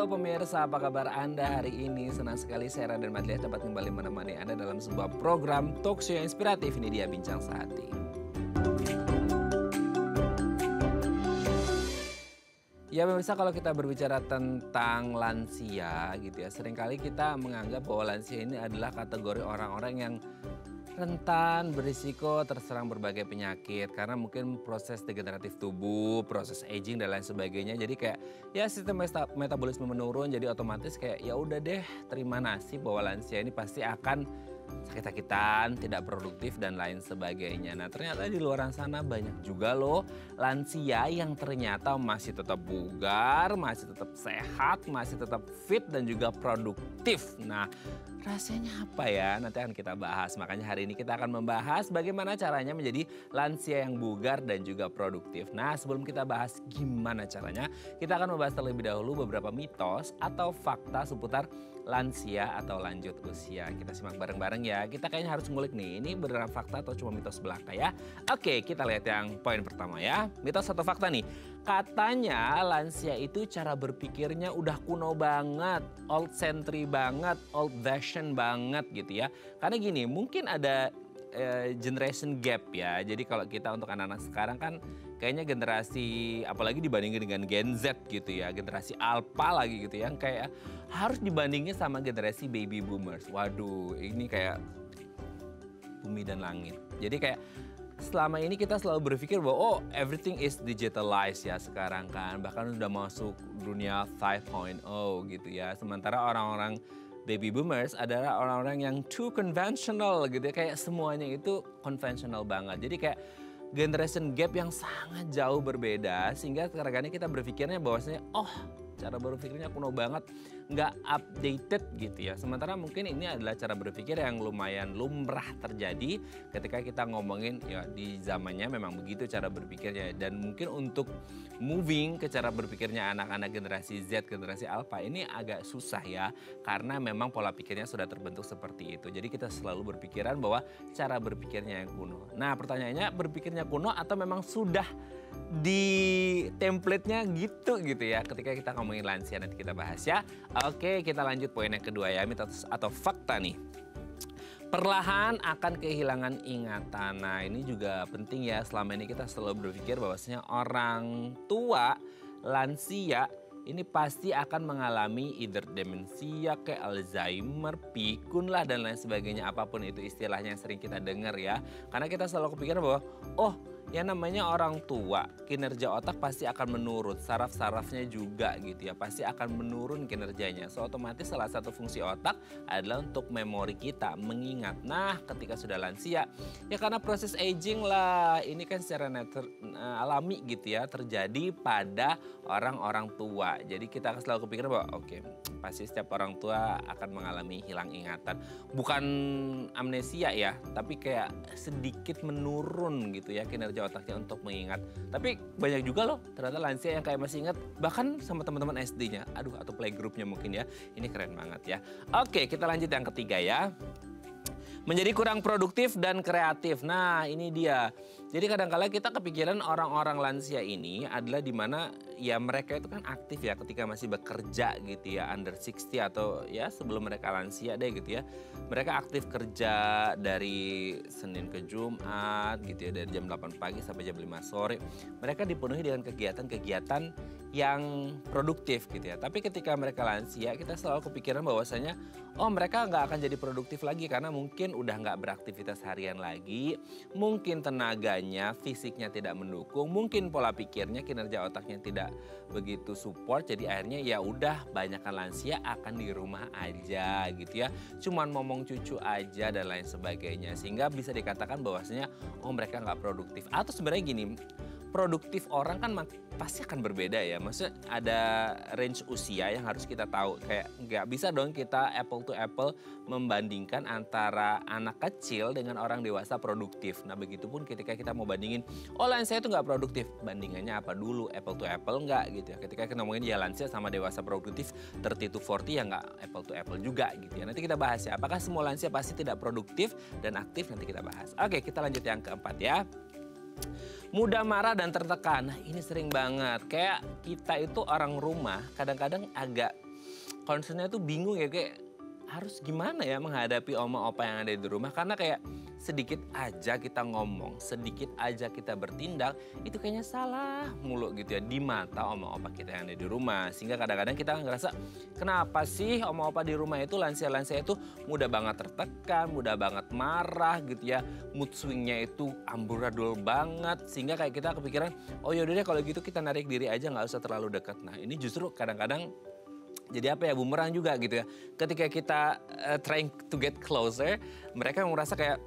Halo pemirsa, apa kabar Anda hari ini? Senang sekali saya Raden Madlia dapat kembali menemani Anda dalam sebuah program talk show yang inspiratif. Ini dia Bincang Sehati. Ya pemirsa, kalau kita berbicara tentang lansia gitu ya, seringkali kita menganggap bahwa lansia ini adalah kategori orang-orang yang rentan berisiko terserang berbagai penyakit karena mungkin proses degeneratif tubuh, proses aging dan lain sebagainya. Jadi kayak ya sistem metabolisme menurun, jadi otomatis kayak ya udah deh terima nasib bahwa lansia ini pasti akan sakit-sakitan, tidak produktif dan lain sebagainya. Nah ternyata di luar sana banyak juga loh lansia yang ternyata masih tetap bugar, masih tetap sehat, masih tetap fit dan juga produktif. Nah rahasianya apa ya? Nanti akan kita bahas. Makanya hari ini kita akan membahas bagaimana caranya menjadi lansia yang bugar dan juga produktif. Nah sebelum kita bahas gimana caranya, kita akan membahas terlebih dahulu beberapa mitos atau fakta seputar lansia atau lanjut usia. Kita simak bareng-bareng ya. Kita kayaknya harus ngulik nih, ini beneran fakta atau cuma mitos belaka ya. Oke, kita lihat yang poin pertama ya. Mitos atau fakta nih. Katanya lansia itu cara berpikirnya udah kuno banget, old century banget, old fashion banget gitu ya. Karena gini, mungkin ada generation gap ya. Jadi kalau kita untuk anak-anak sekarang kan kayaknya generasi apalagi dibandingin dengan Gen Z gitu ya, generasi Alpha lagi gitu yang kayak harus dibandingin sama generasi baby boomers. Waduh, ini kayak bumi dan langit. Jadi kayak selama ini kita selalu berpikir bahwa oh everything is digitalized ya sekarang kan. Bahkan udah masuk dunia 5.0 gitu ya. Sementara orang-orang baby boomers adalah orang-orang yang too conventional gitu ya. Kayak semuanya itu konvensional banget. Jadi kayak generation gap yang sangat jauh berbeda. Sehingga kadang-kadang kita berpikirnya bahwasanya oh cara berpikirnya kuno banget, nggak updated gitu ya. Sementara mungkin ini adalah cara berpikir yang lumayan lumrah terjadi ketika kita ngomongin ya di zamannya memang begitu cara berpikirnya. Dan mungkin untuk moving ke cara berpikirnya anak-anak generasi Z, generasi Alpha ini agak susah ya. Karena memang pola pikirnya sudah terbentuk seperti itu. Jadi kita selalu berpikiran bahwa cara berpikirnya yang kuno. Nah pertanyaannya berpikirnya kuno atau memang sudah di template-nya gitu ya ketika kita ngomongin lansia nanti kita bahas ya. Oke, kita lanjut poin yang kedua ya, mitos atau fakta nih. Perlahan akan kehilangan ingatan. Nah, ini juga penting ya. Selama ini kita selalu berpikir bahwasanya orang tua lansia ini pasti akan mengalami either demensia, kayak Alzheimer, pikun lah dan lain sebagainya. Apapun itu istilahnya yang sering kita dengar ya. Karena kita selalu kepikiran bahwa oh yang namanya orang tua, kinerja otak pasti akan menurun, saraf-sarafnya juga gitu ya, pasti akan menurun kinerjanya. So otomatis salah satu fungsi otak adalah untuk memori kita, mengingat. Nah ketika sudah lansia, ya karena proses aging lah, ini kan secara alami gitu ya, terjadi pada orang-orang tua. Jadi kita selalu kepikiran bahwa oke, pasti setiap orang tua akan mengalami hilang ingatan. Bukan amnesia ya, tapi kayak sedikit menurun gitu ya kinerja otaknya untuk mengingat. Tapi banyak juga loh ternyata lansia yang kayak masih ingat bahkan sama teman-teman SD-nya. Aduh, atau playgroup-nya mungkin ya. Ini keren banget ya. Oke, kita lanjut yang ketiga ya. Menjadi kurang produktif dan kreatif. Nah ini dia. Jadi kadang-kala kita kepikiran orang-orang lansia ini adalah dimana ya mereka itu kan aktif ya ketika masih bekerja gitu ya. Under 60 atau ya sebelum mereka lansia deh gitu ya. Mereka aktif kerja dari Senin ke Jumat gitu ya. Dari jam 8 pagi sampai jam 5 sore. Mereka dipenuhi dengan kegiatan-kegiatan yang produktif gitu ya. Tapi ketika mereka lansia kita selalu kepikiran bahwasanya oh mereka nggak akan jadi produktif lagi karena mungkin udah nggak beraktivitas harian lagi, mungkin tenaganya, fisiknya tidak mendukung, mungkin pola pikirnya, kinerja otaknya tidak begitu support, jadi akhirnya ya udah banyakkan lansia akan di rumah aja gitu ya, cuman ngomong cucu aja dan lain sebagainya, sehingga bisa dikatakan bahwasanya oh mereka nggak produktif. Atau sebenarnya gini, produktif orang kan pasti akan berbeda ya. Maksudnya ada range usia yang harus kita tahu. Kayak nggak bisa dong kita apple to apple membandingkan antara anak kecil dengan orang dewasa produktif. Nah begitupun ketika kita mau bandingin, oh lansia itu nggak produktif. Bandingannya apa dulu? Apple to apple nggak gitu ya. Ketika kita ngomongin ya lansia sama dewasa produktif 30 to 40 ya nggak apple to apple juga gitu ya. Nanti kita bahas ya. Apakah semua lansia pasti tidak produktif dan aktif? Nanti kita bahas. Oke, kita lanjut yang keempat ya. Mudah marah dan tertekan. Nah, ini sering banget. Kayak kita itu orang rumah kadang-kadang agak concernnya tuh bingung ya kayak harus gimana ya menghadapi oma opa yang ada di rumah. Karena kayak sedikit aja kita ngomong, sedikit aja kita bertindak, itu kayaknya salah mulu gitu ya di mata oma opa kita yang ada di rumah. Sehingga kadang-kadang kita ngerasa kenapa sih oma opa di rumah itu lansia-lansia itu mudah banget tertekan, mudah banget marah gitu ya. Mood swingnya itu amburadul banget. Sehingga kayak kita kepikiran, oh yaudah deh kalau gitu kita narik diri aja nggak usah terlalu dekat. Nah ini justru kadang-kadang jadi apa ya, bumerang juga gitu ya. Ketika kita trying to get closer, mereka merasa kayak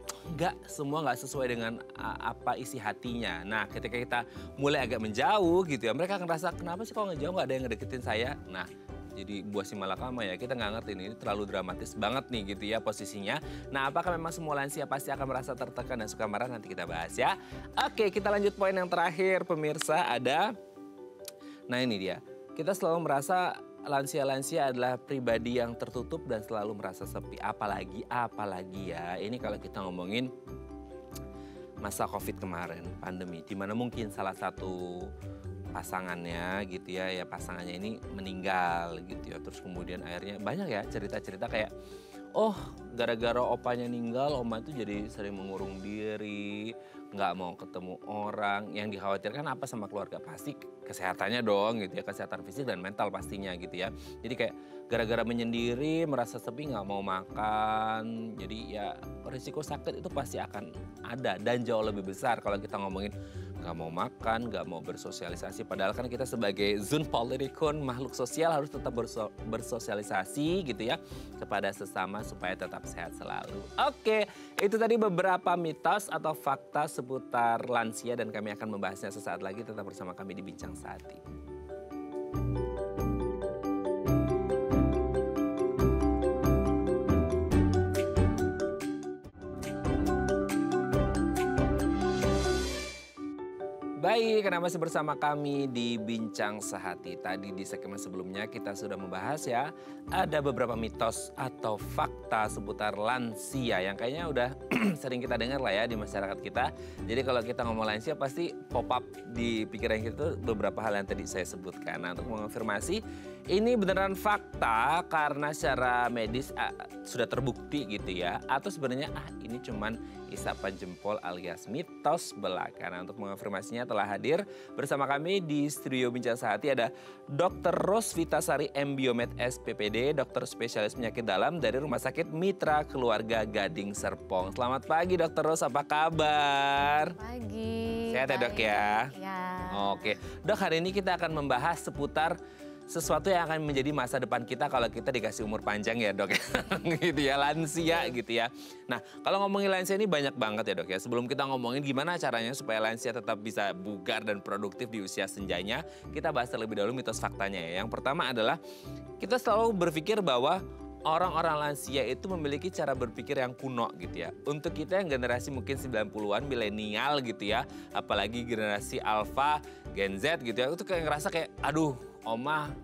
semua nggak sesuai dengan apa isi hatinya. Nah ketika kita mulai agak menjauh gitu ya, mereka akan merasa kenapa sih kalau ngejauh nggak ada yang ngedeketin saya. Nah jadi buah si malakama ya, kita nggak ngerti ini terlalu dramatis banget nih gitu ya posisinya. Nah apakah memang semua lansia pasti akan merasa tertekan dan suka marah, nanti kita bahas ya. Oke, kita lanjut poin yang terakhir pemirsa ada. Nah ini dia, kita selalu merasa lansia-lansia adalah pribadi yang tertutup dan selalu merasa sepi. Apalagi ya, ini kalau kita ngomongin masa COVID kemarin, pandemi. Dimana mungkin salah satu pasangannya gitu ya, pasangannya ini meninggal gitu ya. Terus kemudian akhirnya banyak ya cerita-cerita kayak, oh gara-gara opanya meninggal, oma itu jadi sering mengurung diri, nggak mau ketemu orang. Yang dikhawatirkan apa sama keluarga? Pasti kesehatannya dong gitu ya, kesehatan fisik dan mental pastinya gitu ya. Jadi kayak gara-gara menyendiri, merasa sepi, nggak mau makan. Jadi ya risiko sakit itu pasti akan ada dan jauh lebih besar kalau kita ngomongin nggak mau makan, nggak mau bersosialisasi. Padahal kan kita sebagai zon politikun, makhluk sosial harus tetap bersosialisasi gitu ya kepada sesama supaya tetap sehat selalu. Oke, itu tadi beberapa mitos atau fakta seputar lansia dan kami akan membahasnya sesaat lagi. Tetap bersama kami di Bincang Sehati. Baik, karena masih bersama kami di Bincang Sehati. Tadi di segmen sebelumnya kita sudah membahas ya, ada beberapa mitos atau fakta seputar lansia yang kayaknya udah sering kita dengar lah ya di masyarakat kita. Jadi kalau kita ngomong lansia pasti pop up di pikiran kita tuh beberapa hal yang tadi saya sebutkan. Nah untuk mengonfirmasi, ini beneran fakta karena secara medis sudah terbukti gitu ya. Atau sebenarnya ini cuman isapan jempol alias mitos belaka. Nah untuk mengonfirmasinya telah hadir bersama kami di studio Bincang Sehati ada Dr. Ros Vitasari M. Biomed SPPD, dokter spesialis penyakit dalam dari Rumah Sakit Mitra Keluarga Gading Serpong. Selamat pagi Dr. Ros, apa kabar? Pagi. Sehat ya dok ya? Ya. Oke, dok hari ini kita akan membahas seputar sesuatu yang akan menjadi masa depan kita kalau kita dikasih umur panjang ya dok gitu ya, lansia gitu ya. Nah kalau ngomongin lansia ini banyak banget ya dok ya. Sebelum kita ngomongin gimana caranya supaya lansia tetap bisa bugar dan produktif di usia senjanya, kita bahas terlebih dahulu mitos faktanya ya. Yang pertama adalah kita selalu berpikir bahwa orang-orang lansia itu memiliki cara berpikir yang kuno gitu ya. Untuk kita yang generasi mungkin 90-an, milenial gitu ya, apalagi generasi Alpha, Gen Z gitu ya, itu kayak ngerasa kayak aduh oma,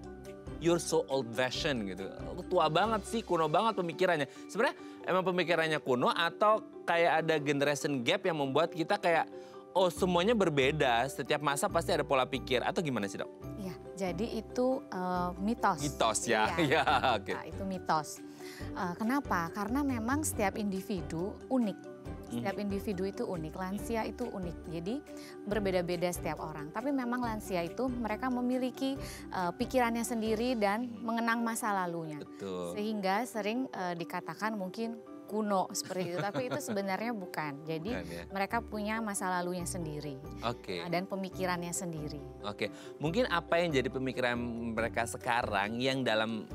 you're so old fashioned gitu. Tua banget sih, kuno banget pemikirannya. Sebenarnya emang pemikirannya kuno atau kayak ada generation gap yang membuat kita kayak, oh semuanya berbeda, setiap masa pasti ada pola pikir. Atau gimana sih dok? Iya, jadi itu mitos. Mitos ya, iya. Oke. Nah, itu mitos. Kenapa? Karena memang setiap individu unik. Setiap individu itu unik, lansia itu unik. Jadi berbeda-beda setiap orang. Tapi memang lansia itu mereka memiliki pikirannya sendiri dan mengenang masa lalunya. Betul. Sehingga sering dikatakan mungkin kuno seperti itu. Tapi itu sebenarnya bukan. Jadi mereka punya masa lalunya sendiri. Oke. Dan pemikirannya sendiri. Oke. Mungkin apa yang jadi pemikiran mereka sekarang yang dalam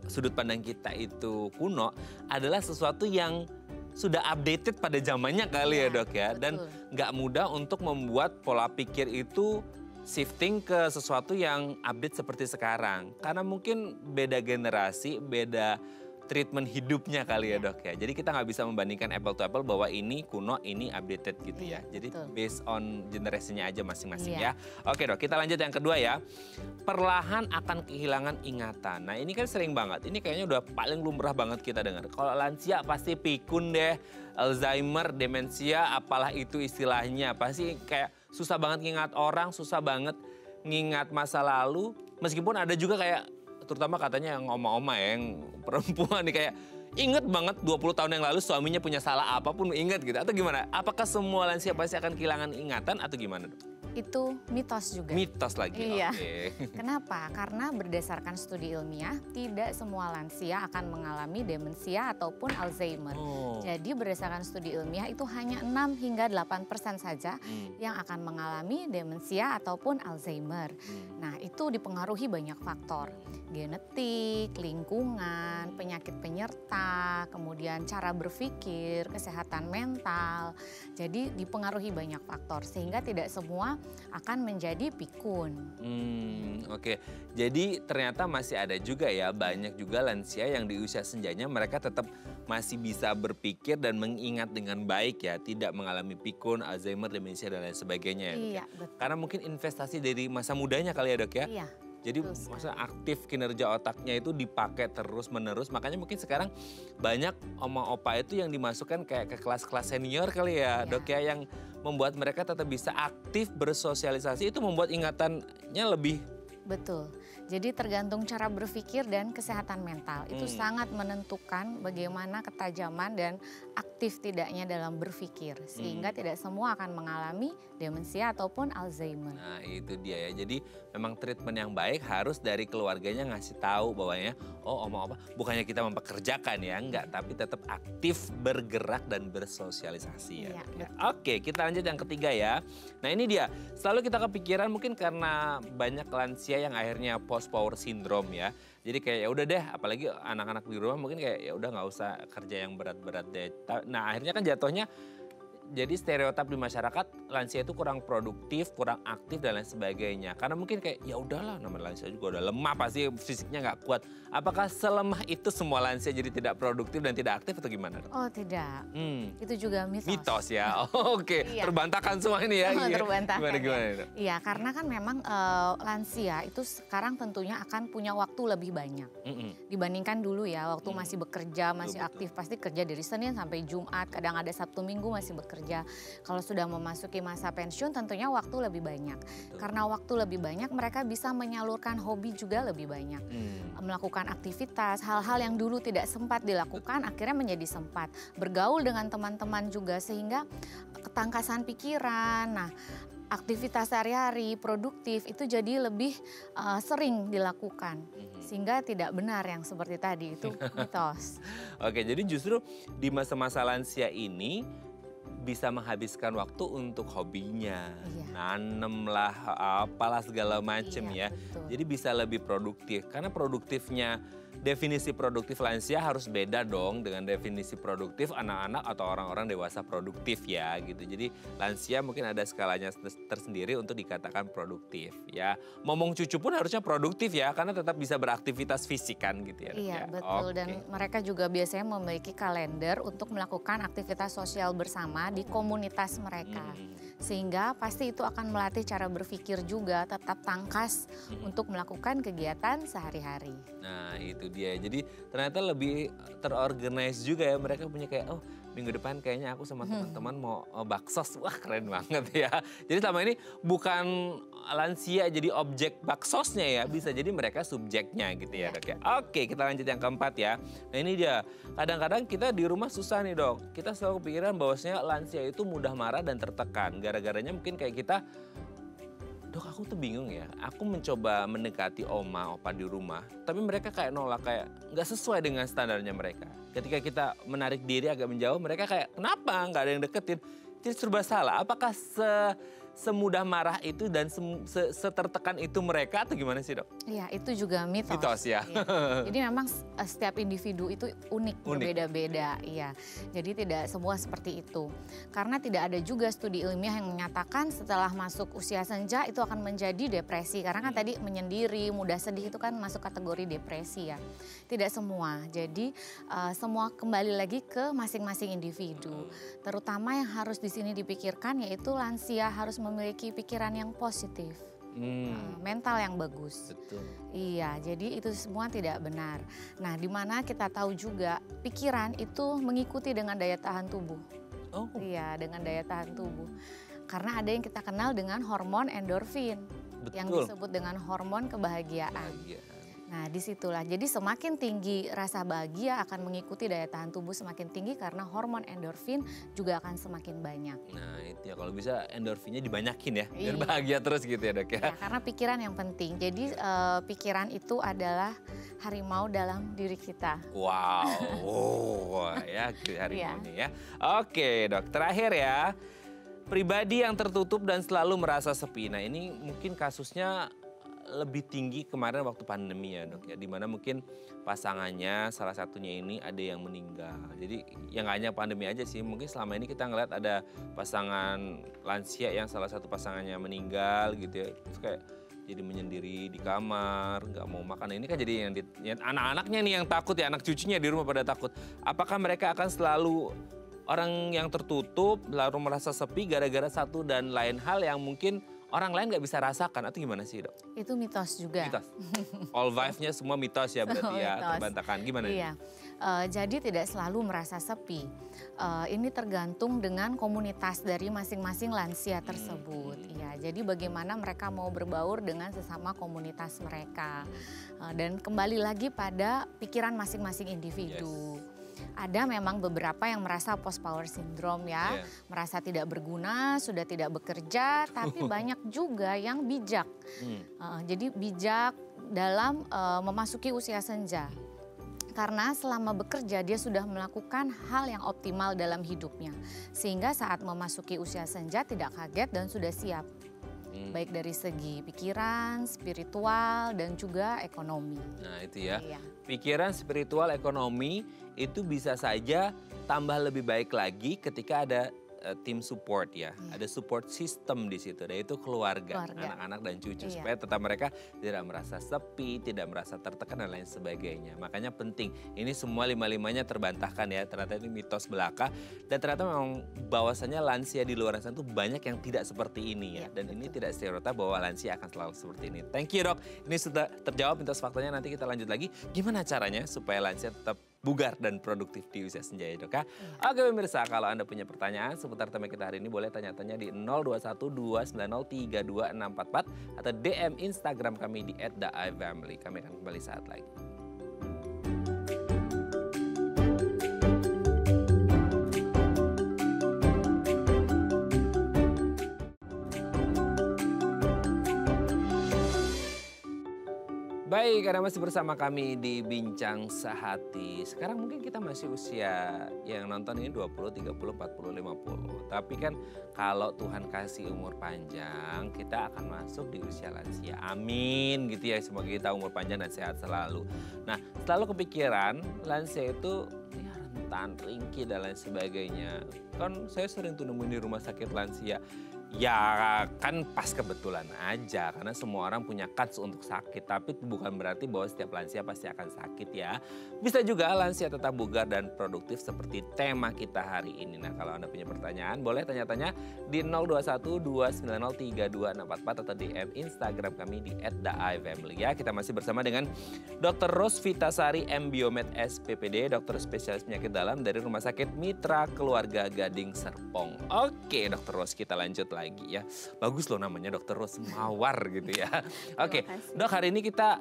sudut pandang kita itu kuno adalah sesuatu yang sudah updated pada zamannya kali ya dok ya. Dan nggak mudah untuk membuat pola pikir itu shifting ke sesuatu yang update seperti sekarang. Karena mungkin beda generasi, beda treatment hidupnya kali ya dok ya. Jadi kita nggak bisa membandingkan apple to apple bahwa ini kuno, ini updated gitu ya. Jadi based on generasinya aja masing-masing ya. Oke dok, kita lanjut yang kedua ya. Perlahan akan kehilangan ingatan. Nah ini kan sering banget, ini kayaknya udah paling lumrah banget kita dengar. Kalau lansia pasti pikun deh, Alzheimer, demensia, apalah itu istilahnya. Pasti kayak susah banget ngingat orang, susah banget ngingat masa lalu. Meskipun ada juga kayak terutama katanya yang oma-oma ya, yang perempuan nih kayak inget banget 20 tahun yang lalu suaminya punya salah apapun inget gitu. Atau gimana? Apakah semua lansia pasti akan kehilangan ingatan atau gimana dok? Itu mitos juga. Mitos lagi, Iya. oke. Kenapa? Karena berdasarkan studi ilmiah, tidak semua lansia akan mengalami demensia ataupun Alzheimer. Oh. Jadi berdasarkan studi ilmiah itu hanya 6 hingga 8% saja yang akan mengalami demensia ataupun Alzheimer. Nah, itu dipengaruhi banyak faktor. Genetik, lingkungan, penyakit penyerta, kemudian cara berpikir, kesehatan mental. Jadi dipengaruhi banyak faktor sehingga tidak semua akan menjadi pikun. Oke. Jadi ternyata masih ada juga ya banyak juga lansia yang di usia senjanya mereka tetap masih bisa berpikir dan mengingat dengan baik ya, tidak mengalami pikun, Alzheimer, demensia dan lain sebagainya ya. Dok, Iya, ya? betul. Karena mungkin investasi dari masa mudanya kali ya dok ya. Iya. Jadi Betul sekali. maksudnya aktif kinerja otaknya itu dipakai terus menerus. Makanya mungkin sekarang banyak oma-opa itu yang dimasukkan kayak ke kelas-kelas senior kali ya, Iya. dok ya, yang membuat mereka tetap bisa aktif bersosialisasi, itu membuat ingatannya lebih. Betul. Jadi tergantung cara berpikir dan kesehatan mental. Itu sangat menentukan bagaimana ketajaman dan aktif tidaknya dalam berpikir. Sehingga tidak semua akan mengalami demensia ataupun Alzheimer. Nah itu dia ya, jadi memang treatment yang baik harus dari keluarganya ngasih tahu bahwanya oh oma-opa bukannya kita mempekerjakan ya, enggak, tapi tetap aktif bergerak dan bersosialisasi ya. Iya, Dok, ya. betul. Oke, kita lanjut yang ketiga ya. Nah ini dia, selalu kita kepikiran mungkin karena banyak lansia yang akhirnya post power syndrome ya. Jadi kayak ya udah deh, apalagi anak-anak di rumah mungkin kayak ya udah nggak usah kerja yang berat-berat deh. Nah akhirnya kan jatuhnya jadi stereotip di masyarakat lansia itu kurang produktif, kurang aktif dan lain sebagainya. Karena mungkin kayak ya udahlah namanya lansia juga udah lemah, pasti fisiknya nggak kuat. Apakah selemah itu semua lansia jadi tidak produktif dan tidak aktif atau gimana? Oh tidak, Hmm. itu juga mitos. Mitos ya, oke. Iya. Terbantahkan semua ini ya. Iya. Terbantahkan Gimana, ya. Iya, karena kan memang lansia itu sekarang tentunya akan punya waktu lebih banyak. Dibandingkan dulu ya, waktu masih bekerja, masih Betul. aktif, pasti kerja dari Senin sampai Jumat, kadang ada Sabtu Minggu masih bekerja. Kalau sudah memasuki masa pensiun tentunya waktu lebih banyak. Karena waktu lebih banyak mereka bisa menyalurkan hobi juga lebih banyak. Melakukan aktivitas, hal-hal yang dulu tidak sempat dilakukan akhirnya menjadi sempat. Bergaul dengan teman-teman juga sehingga ketangkasan pikiran, nah aktivitas sehari-hari produktif itu jadi lebih sering dilakukan. Sehingga tidak benar yang seperti tadi, itu mitos. Oke, jadi justru di masa-masa lansia ini bisa menghabiskan waktu untuk hobinya, Iya. nanem lah, apalah segala macem Iya, ya. betul. Jadi bisa lebih produktif. Karena produktifnya, definisi produktif lansia harus beda dong dengan definisi produktif anak-anak atau orang-orang dewasa produktif ya gitu. Jadi lansia mungkin ada skalanya tersendiri untuk dikatakan produktif ya. Momong cucu pun harusnya produktif ya, karena tetap bisa beraktivitas fisik kan gitu ya. Dok, Iya ya. betul, Oke. dan mereka juga biasanya memiliki kalender untuk melakukan aktivitas sosial bersama di komunitas mereka. Sehingga pasti itu akan melatih cara berpikir juga, tetap tangkas untuk melakukan kegiatan sehari-hari. Nah itu dia, jadi ternyata lebih terorganize juga ya, mereka punya kayak oh minggu depan kayaknya aku sama teman-teman mau baksos, wah keren banget ya. Jadi selama ini bukan lansia jadi objek baksosnya ya, bisa jadi mereka subjeknya gitu ya dok ya. Oke, kita lanjut yang keempat ya. Nah ini dia, kadang-kadang kita di rumah susah nih dok, kita selalu kepikiran bahwasanya lansia itu mudah marah dan tertekan. Gara-garanya mungkin kayak kita, dok aku tuh bingung ya, aku mencoba mendekati oma, opa di rumah, tapi mereka kayak nolak, kayak nggak sesuai dengan standarnya mereka. Ketika kita menarik diri agak menjauh, mereka kayak kenapa nggak ada yang deketin, jadi serba salah. Apakah semudah marah itu dan setertekan itu mereka atau gimana sih dok? Iya, itu juga mitos. Mitos ya. Iya. Jadi memang setiap individu itu unik. Berbeda-beda. Iya. Jadi tidak semua seperti itu. Karena tidak ada juga studi ilmiah yang menyatakan setelah masuk usia senja itu akan menjadi depresi. Karena kan tadi menyendiri, mudah sedih itu kan masuk kategori depresi ya. Tidak semua. Jadi semua kembali lagi ke masing-masing individu. Terutama yang harus di sini dipikirkan yaitu lansia harus memiliki pikiran yang positif. Mental yang bagus. Betul. Iya, jadi itu semua tidak benar. Nah, di mana kita tahu juga pikiran itu mengikuti dengan daya tahan tubuh. Oh. Iya, dengan daya tahan tubuh. Karena ada yang kita kenal dengan hormon endorfin. Betul. Yang disebut dengan hormon kebahagiaan. Bahagia. Nah, disitulah. Jadi semakin tinggi rasa bahagia akan mengikuti daya tahan tubuh semakin tinggi karena hormon endorfin juga akan semakin banyak. Nah itu ya, kalau bisa endorfinnya dibanyakin ya, biar Iya. bahagia terus gitu ya dok ya. Ya, karena pikiran yang penting. Jadi pikiran itu adalah harimau dalam diri kita. Wow, ya hari Iya. ini ya. Oke dok, terakhir ya. Pribadi yang tertutup dan selalu merasa sepi. Nah ini mungkin kasusnya lebih tinggi kemarin waktu pandemi ya dok ya. Dimana mungkin pasangannya salah satunya ini ada yang meninggal. Jadi yang nggak hanya pandemi aja sih. Mungkin selama ini kita ngeliat ada pasangan lansia yang salah satu pasangannya meninggal gitu ya. Terus kayak jadi menyendiri di kamar, nggak mau makan. Ini kan jadi yang anak-anaknya nih yang takut ya, anak cucunya di rumah pada takut. Apakah mereka akan selalu orang yang tertutup, lalu merasa sepi gara-gara satu dan lain hal yang mungkin orang lain nggak bisa rasakan, atau gimana sih dok? Itu mitos juga. Mitos. All vibes-nya semua mitos ya berarti ya, Mitos. terbantahkan. Gimana? Iya, jadi tidak selalu merasa sepi. Ini tergantung dengan komunitas dari masing-masing lansia tersebut. Iya, jadi bagaimana mereka mau berbaur dengan sesama komunitas mereka. Dan kembali lagi pada pikiran masing-masing individu. Ada memang beberapa yang merasa post power syndrome ya, merasa tidak berguna, sudah tidak bekerja, tapi banyak juga yang bijak. Jadi bijak dalam memasuki usia senja. Karena selama bekerja dia sudah melakukan hal yang optimal dalam hidupnya. Sehingga saat memasuki usia senja tidak kaget dan sudah siap. Baik dari segi pikiran, spiritual, dan juga ekonomi. Nah itu ya, Iya. pikiran, spiritual, ekonomi itu bisa saja tambah lebih baik lagi ketika ada tim support ya. Ada support system di situ, yaitu keluarga, anak-anak dan cucu. Supaya tetap mereka tidak merasa sepi, tidak merasa tertekan dan lain sebagainya. Makanya penting, ini semua lima-limanya terbantahkan ya. Ternyata ini mitos belaka. Dan ternyata memang bahwasannya lansia di luar sana itu banyak yang tidak seperti ini ya. Dan ini tidak stereotip bahwa lansia akan selalu seperti ini. Thank you dok, ini sudah terjawab mitos faktanya. Nanti kita lanjut lagi, gimana caranya supaya lansia tetap bugar dan produktif di usia senja ya dok ya. Oke pemirsa, kalau Anda punya pertanyaan seputar tema kita hari ini boleh tanya-tanya di 0212903244 atau DM Instagram kami di @theifamily. Kami akan kembali saat lagi. Baik, Anda masih bersama kami di Bincang Sehati. Sekarang mungkin kita masih usia yang nonton ini 20, 30, 40, 50. Tapi kan kalau Tuhan kasih umur panjang, kita akan masuk di usia lansia. Amin gitu ya, semoga kita umur panjang dan sehat selalu. Nah, selalu kepikiran lansia itu ya rentan, ringkih dan lain sebagainya. Kan saya sering tuh nemuin di rumah sakit lansia. Ya kan pas kebetulan aja karena semua orang punya kans untuk sakit. Tapi bukan berarti bahwa setiap lansia pasti akan sakit ya. Bisa juga lansia tetap bugar dan produktif seperti tema kita hari ini. Nah kalau Anda punya pertanyaan boleh tanya-tanya di 0212903244 atau DM Instagram kami di @theifamily ya. Kita masih bersama dengan Dr. Ros Vitasari M. Biomed SPPD, dokter spesialis penyakit dalam dari Rumah Sakit Mitra Keluarga Gading Serpong. Oke Dr. Ros, kita lanjut lagi ya. Bagus loh namanya Dr. Ros Mawar gitu ya. Oke, dok hari ini kita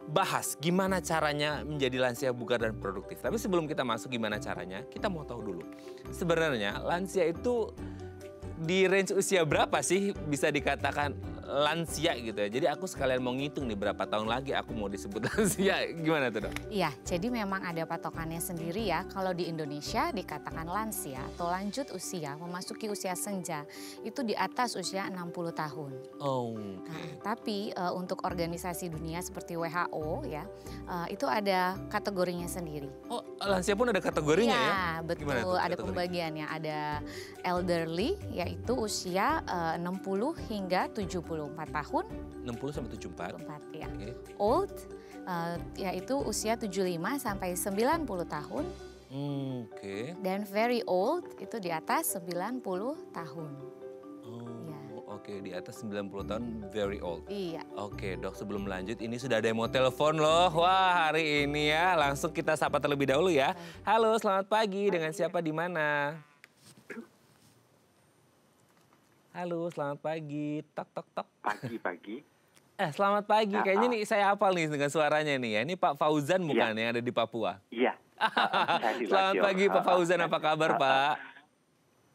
bahas gimana caranya menjadi lansia bugar dan produktif. Tapi sebelum kita masuk gimana caranya, kita mau tahu dulu. Sebenarnya lansia itu di range usia berapa sih bisa dikatakan lansia gitu ya. Jadi aku sekalian mau ngitung nih berapa tahun lagi aku mau disebut lansia. Gimana tuh dok? Iya, jadi memang ada patokannya sendiri ya. Kalau di Indonesia dikatakan lansia atau lanjut usia, memasuki usia senja, itu di atas usia 60 tahun. Oh, Nah, tapi untuk organisasi dunia seperti WHO ya, itu ada kategorinya sendiri. Oh, lansia pun ada kategorinya ya? Iya, betul. Ada pembagiannya. Ada elderly, yaitu usia 60 hingga 74 tahun. 60 sampai 74. 74 ya. Oke. Old, yaitu usia 75 sampai 90 tahun. Oke. Dan very old, itu di atas 90 tahun. Ya. Oke, di atas 90 tahun very old. Iya. Oke dok, sebelum lanjut ini sudah ada yang mau telepon loh. Wah hari ini ya langsung kita sapa terlebih dahulu ya. Halo selamat pagi, dengan siapa di mana? Halo selamat pagi, tok tok tok. Pagi-pagi. Selamat pagi. Kayaknya Heeh. nih saya hafal nih dengan suaranya nih ya. Ini Pak Fauzan Iya, bukan yang ada di Papua? iya, saya di Selamat radio, pagi Pak heeh, Fauzan, apa kabar heeh. Pak?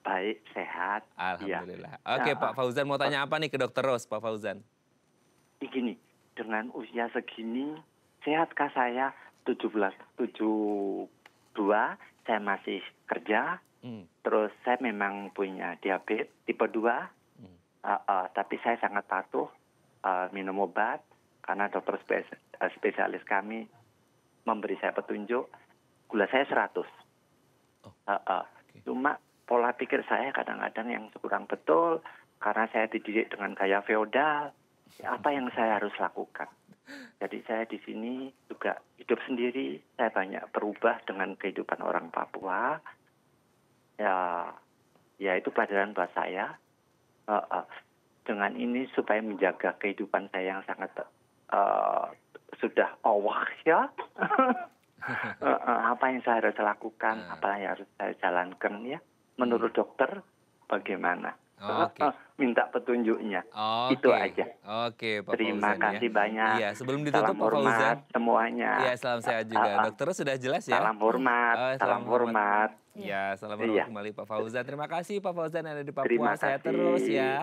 Baik, sehat, iya, Alhamdulillah. Oke heeh. Pak Fauzan mau tanya apa nih ke Dokter Ros, Pak Fauzan? Gini, dengan usia segini, sehatkah saya 72, saya masih kerja, Hmm, terus saya memang punya diabetes tipe 2, hmm. tapi saya sangat patuh minum obat, karena dokter spesialis kami memberi saya petunjuk, gula saya 100. Oh, oke. Cuma pola pikir saya kadang-kadang yang kurang betul, karena saya dididik dengan gaya feodal, apa yang saya harus lakukan? Jadi saya di sini juga hidup sendiri, saya banyak berubah dengan kehidupan orang Papua. Ya itu pelajaran buat saya. Dengan ini supaya menjaga kehidupan saya yang sangat sudah awah ya. Apa yang saya harus lakukan, apa yang harus saya jalankan ya. Menurut dokter bagaimana? Oke. Minta petunjuknya. Oke. Itu aja. Oke Pak Terima Fauzan kasih ya. banyak. Iya, sebelum ditutup Salam Pak Fauzan. hormat semuanya. Iya, salam sehat juga. Dokter Ros sudah jelas ya? Salam hormat, Oh, salam hormat. Ya, salam Iya. hormat kembali Pak Fauzan. Terima kasih Pak Fauzan yang ada di Papua. Terima Sehat kasih. terus ya.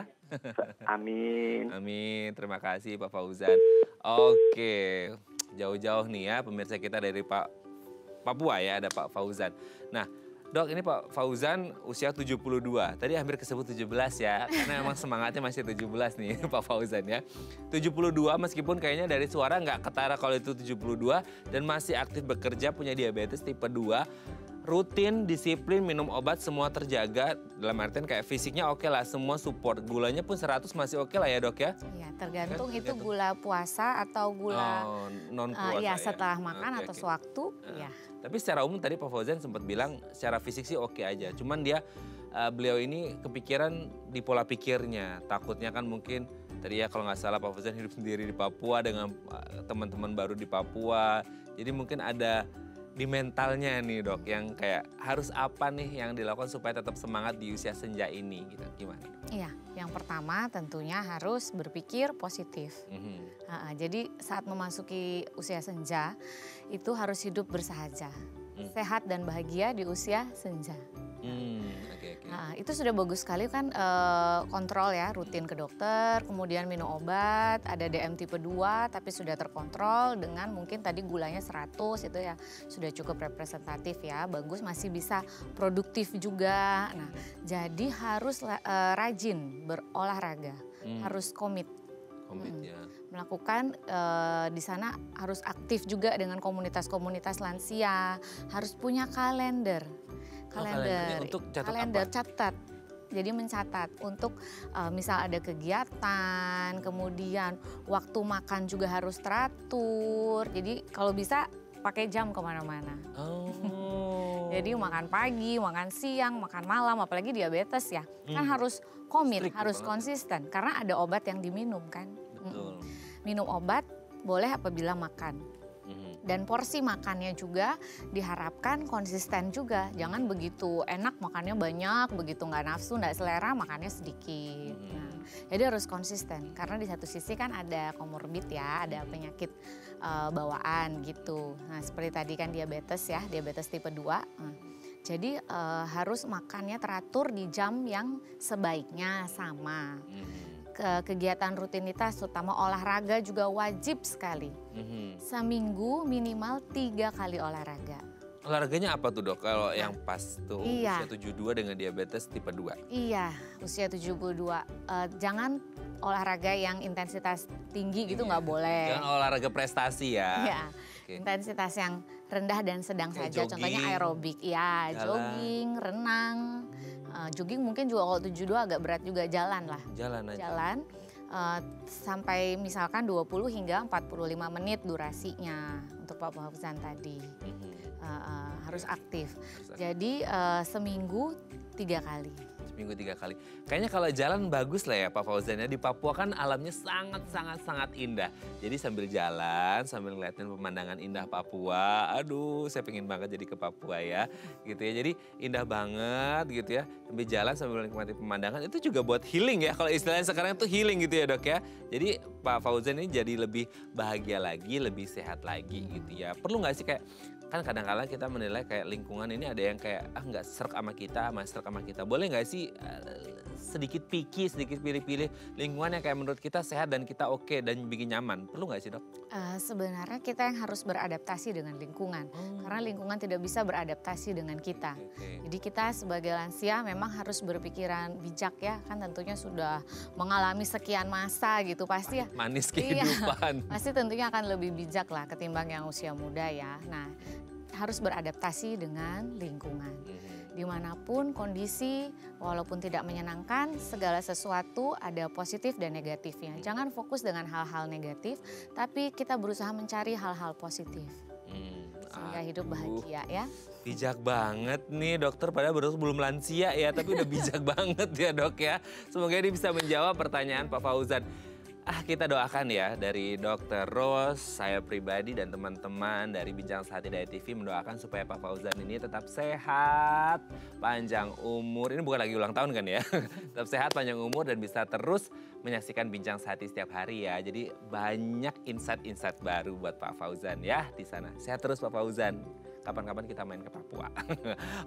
Amin. Amin, terima kasih Pak Fauzan. Oke, jauh-jauh nih ya pemirsa kita dari Papua ya, ada Pak Fauzan. Nah, Dok, ini Pak Fauzan usia 72. Tadi hampir kesebut 17 ya, karena emang semangatnya masih 17 nih Pak Fauzan ya. 72 meskipun kayaknya dari suara nggak ketara kalau itu 72 dan masih aktif bekerja, punya diabetes tipe 2. Rutin, disiplin, minum obat, semua terjaga. Dalam artian kayak fisiknya oke lah, semua support. Gulanya pun 100 masih oke lah ya Dok ya? Iya, tergantung itu Tergantung. gula puasa atau gula Oh, non puasa iya ya? setelah makan Oke, atau oke. sewaktu, ya. Tapi secara umum tadi Pak Fauzan sempat bilang secara fisik sih oke aja. Cuman beliau ini kepikiran di pola pikirnya. Takutnya kan mungkin tadi ya kalau nggak salah Pak Fauzan hidup sendiri di Papua dengan teman-teman baru di Papua. Jadi mungkin ada di mentalnya nih Dok yang kayak harus apa nih yang dilakukan supaya tetap semangat di usia senja ini gitu. Gimana? Iya, yang pertama tentunya harus berpikir positif. Mhm. Jadi saat memasuki usia senja itu harus hidup bersahaja, sehat dan bahagia di usia senja. Oke. Itu sudah bagus sekali kan, kontrol ya, rutin ke dokter, kemudian minum obat, ada DM tipe 2 tapi sudah terkontrol dengan mungkin tadi gulanya 100 itu ya sudah cukup representatif ya, bagus masih bisa produktif juga. Nah, jadi harus rajin berolahraga, harus komit. Ya. Melakukan di sana harus aktif juga dengan komunitas-komunitas lansia, harus punya kalender. kalendernya untuk catat Kalender apa? catat. Jadi mencatat untuk misal ada kegiatan, kemudian waktu makan juga harus teratur. Jadi kalau bisa pakai jam kemana-mana. Oh. Jadi makan pagi, makan siang, makan malam, apalagi diabetes ya. Kan harus komit, Strict harus banget. konsisten. Karena ada obat yang diminum kan. Betul. Minum obat boleh apabila makan. Mhm. Dan porsi makannya juga diharapkan konsisten juga. Jangan begitu enak makannya banyak, begitu nggak nafsu, nggak selera makannya sedikit. Nah, jadi harus konsisten. Karena di satu sisi kan ada komorbid ya, ada penyakit bawaan gitu. Nah seperti tadi kan diabetes ya, diabetes tipe 2. Jadi harus makannya teratur di jam yang sebaiknya sama. Kegiatan rutinitas terutama olahraga juga wajib sekali. Seminggu minimal 3 kali olahraga. Olahraganya apa tuh Dok kalau yang pas tuh Iya. usia 72 dengan diabetes tipe 2? Iya, usia 72. Jangan olahraga yang intensitas tinggi gitu nggak boleh. Jangan olahraga prestasi ya. Iya, Oke. intensitas yang rendah dan sedang Kayak saja. Contohnya jogging, aerobik, ya jalan. jogging, renang. Jogging mungkin juga kalau 72 agak berat juga, jalan lah. Jalan aja. Jalan sampai misalkan 20 hingga 45 menit durasinya untuk Pak Fauzan tadi. Harus aktif. Harus aktif. Jadi seminggu 3 kali. seminggu 3 kali. Kayaknya kalau jalan bagus lah ya Pak Fauzan ya. Di Papua kan alamnya sangat indah. Jadi sambil jalan, sambil ngeliatin pemandangan indah Papua. Aduh, saya pengen banget jadi ke Papua ya. Gitu ya. Jadi indah banget gitu ya. Sambil jalan sambil menikmati pemandangan itu juga buat healing ya. Kalau istilahnya sekarang itu healing gitu ya Dok ya. Jadi Pak Fauzan ini jadi lebih bahagia lagi, lebih sehat lagi gitu ya. Perlu nggak sih kayak kan kadang-kadang kita menilai kayak lingkungan ini ada yang kayak nggak serk sama kita, serk sama kita. Boleh nggak sih sedikit picky, sedikit pilih-pilih lingkungan yang kayak menurut kita sehat dan kita oke dan bikin nyaman. Perlu nggak sih Dok? Sebenarnya kita yang harus beradaptasi dengan lingkungan. Karena lingkungan tidak bisa beradaptasi dengan kita. Jadi kita sebagai lansia memang harus berpikiran bijak ya. Kan tentunya sudah mengalami sekian masa gitu pasti ya. Manis kehidupan. Pasti tentunya akan lebih bijak lah ketimbang yang usia muda ya. Nah, harus beradaptasi dengan lingkungan. Dimanapun kondisi, walaupun tidak menyenangkan, segala sesuatu ada positif dan negatifnya. Jangan fokus dengan hal-hal negatif, tapi kita berusaha mencari hal-hal positif. Sehingga hidup bahagia ya. Bijak banget nih dokter, padahal baru belum lansia ya, tapi udah bijak banget ya Dok ya. Semoga ini bisa menjawab pertanyaan Pak Fauzan. Kita doakan ya dari Dr. Rose, saya pribadi dan teman-teman dari Bincang Sehati Daya TV mendoakan supaya Pak Fauzan ini tetap sehat, panjang umur. Ini bukan lagi ulang tahun kan ya? Tetap sehat, panjang umur dan bisa terus menyaksikan Bincang Sehati setiap hari ya. Jadi banyak insight-insight baru buat Pak Fauzan ya di sana. Sehat terus Pak Fauzan. Kapan-kapan kita main ke Papua.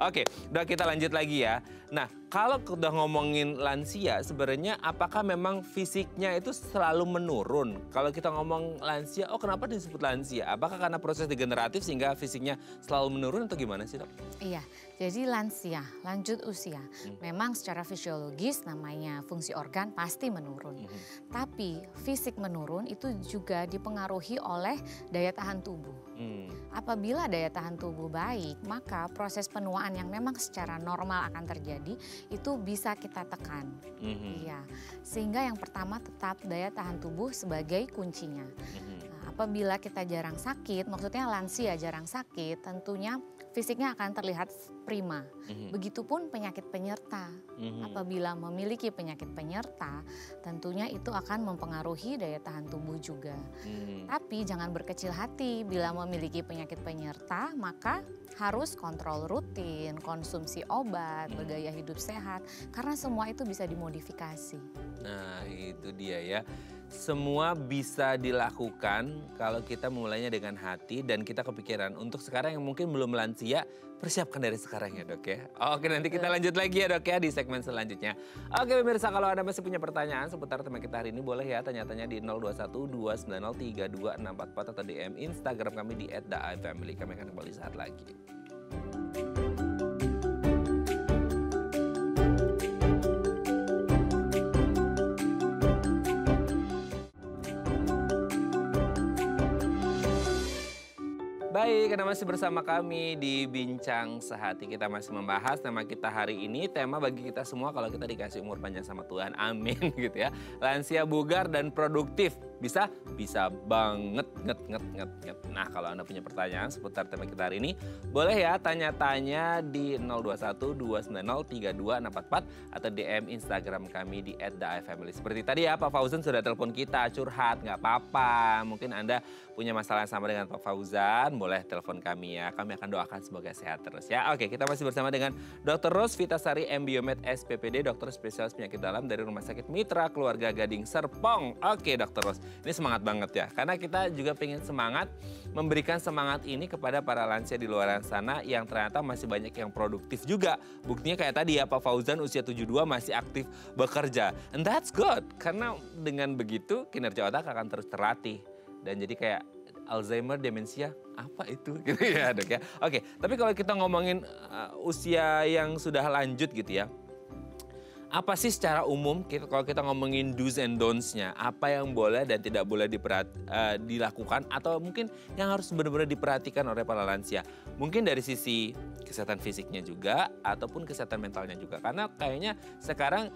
Oke, udah kita lanjut lagi ya. Nah, kalau udah ngomongin lansia, sebenarnya apakah memang fisiknya itu selalu menurun? Kalau kita ngomong lansia, kenapa disebut lansia? Apakah karena proses degeneratif sehingga fisiknya selalu menurun atau gimana sih Dok? Iya, jadi lansia, lanjut usia. Memang secara fisiologis namanya fungsi organ pasti menurun. Tapi fisik menurun itu juga dipengaruhi oleh daya tahan tubuh. Apabila daya tahan tubuh baik, maka proses penuaan yang memang secara normal akan terjadi itu bisa kita tekan. Iya. Sehingga yang pertama tetap daya tahan tubuh sebagai kuncinya. Nah, apabila kita jarang sakit, maksudnya lansia jarang sakit, tentunya fisiknya akan terlihat prima. Begitupun penyakit penyerta. Apabila memiliki penyakit penyerta, tentunya itu akan mempengaruhi daya tahan tubuh juga. Tapi jangan berkecil hati, bila memiliki penyakit penyerta, maka harus kontrol rutin, konsumsi obat, bergaya hidup sehat, karena semua itu bisa dimodifikasi. Nah, itu dia ya. Semua bisa dilakukan kalau kita mulainya dengan hati dan kita kepikiran. Untuk sekarang yang mungkin belum lansia, persiapkan dari sekarang ya Dok ya. Oke, nanti kita lanjut lagi ya Dok ya di segmen selanjutnya. Oke pemirsa, kalau Anda masih punya pertanyaan seputar tema kita hari ini, boleh ya tanya-tanya di 0212903244 atau DM Instagram kami di @daifamily. Kami akan kembali saat lagi. Baik, Anda masih bersama kami di Bincang Sehati. Kita masih membahas tema kita hari ini, tema bagi kita semua kalau kita dikasih umur panjang sama Tuhan. Amin gitu ya. Lansia bugar dan produktif. Bisa? Bisa banget, nget. Nah, kalau Anda punya pertanyaan seputar tema kita hari ini, boleh ya tanya-tanya di 0212903244 atau DM Instagram kami di @daifamily. Seperti tadi ya, Pak Fauzan sudah telepon kita, curhat, nggak apa-apa. Mungkin Anda punya masalah yang sama dengan Pak Fauzan, boleh telepon kami ya. Kami akan doakan semoga sehat terus ya. Oke, kita masih bersama dengan Dr. Rose Vitasari M. Biomed SPPD, dokter spesialis penyakit dalam dari Rumah Sakit Mitra Keluarga Gading Serpong. Oke, Dr. Rose. Ini semangat banget ya, karena kita juga pengen semangat, memberikan semangat ini kepada para lansia di luar sana yang ternyata masih banyak yang produktif juga. Buktinya kayak tadi ya, Pak Fauzan usia 72 masih aktif bekerja. And that's good, karena dengan begitu kinerja otak akan terus terlatih. Dan jadi kayak Alzheimer, demensia, apa itu gitu ya Dok ya. Oke, tapi kalau kita ngomongin usia yang sudah lanjut gitu ya, apa sih secara umum kalau kita ngomongin do's and don'ts-nya, apa yang boleh dan tidak boleh dilakukan atau mungkin yang harus benar-benar diperhatikan oleh para lansia? Mungkin dari sisi kesehatan fisiknya juga ataupun kesehatan mentalnya juga. Karena kayaknya sekarang